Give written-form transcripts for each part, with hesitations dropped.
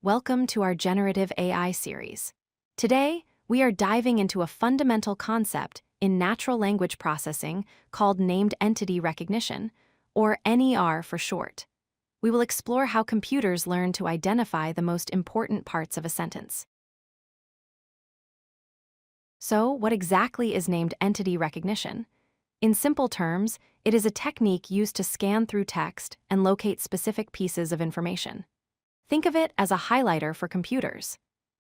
Welcome to our Generative AI series. Today, we are diving into a fundamental concept in natural language processing called named entity recognition, or NER for short. We will explore how computers learn to identify the most important parts of a sentence. So, what exactly is named entity recognition? In simple terms, it is a technique used to scan through text and locate specific pieces of information. Think of it as a highlighter for computers.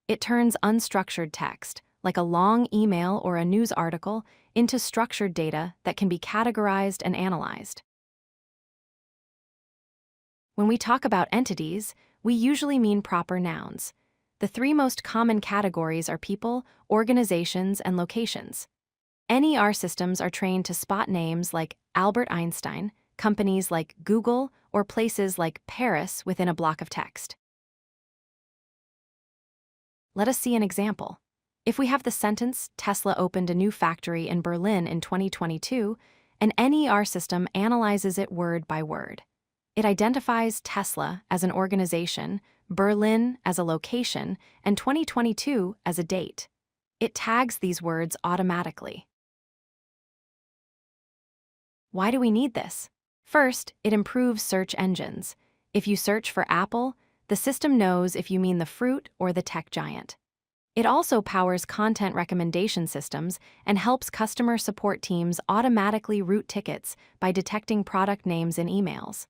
It turns unstructured text, like a long email or a news article, into structured data that can be categorized and analyzed. When we talk about entities, we usually mean proper nouns. The three most common categories are people, organizations, and locations. NER systems are trained to spot names like Albert Einstein, companies like Google, or places like Paris within a block of text. Let us see an example. If we have the sentence, Tesla opened a new factory in Berlin in 2022, an NER system analyzes it word by word. It identifies Tesla as an organization, Berlin as a location, and 2022 as a date. It tags these words automatically. Why do we need this? First, it improves search engines. If you search for Apple, the system knows if you mean the fruit or the tech giant. It also powers content recommendation systems and helps customer support teams automatically route tickets by detecting product names in emails.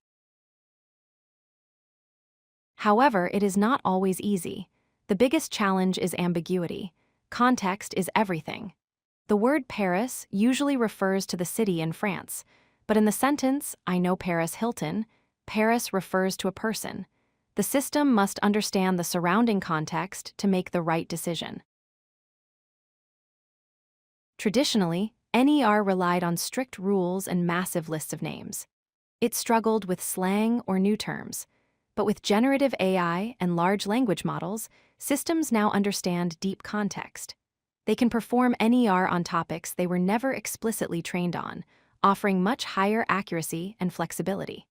However, it is not always easy. The biggest challenge is ambiguity. Context is everything. The word Paris usually refers to the city in France, but in the sentence, I know Paris Hilton, Paris refers to a person. The system must understand the surrounding context to make the right decision. Traditionally, NER relied on strict rules and massive lists of names. It struggled with slang or new terms. But with generative AI and large language models, systems now understand deep context. They can perform NER on topics they were never explicitly trained on, offering much higher accuracy and flexibility.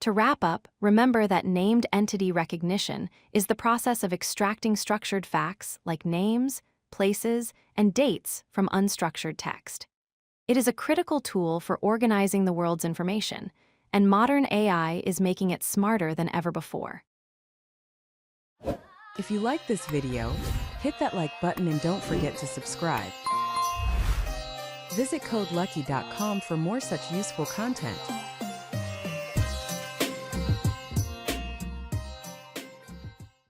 To wrap up, remember that named entity recognition is the process of extracting structured facts like names, places, and dates from unstructured text. It is a critical tool for organizing the world's information, and modern AI is making it smarter than ever before. If you like this video, hit that like button and don't forget to subscribe. Visit codelucky.com for more such useful content.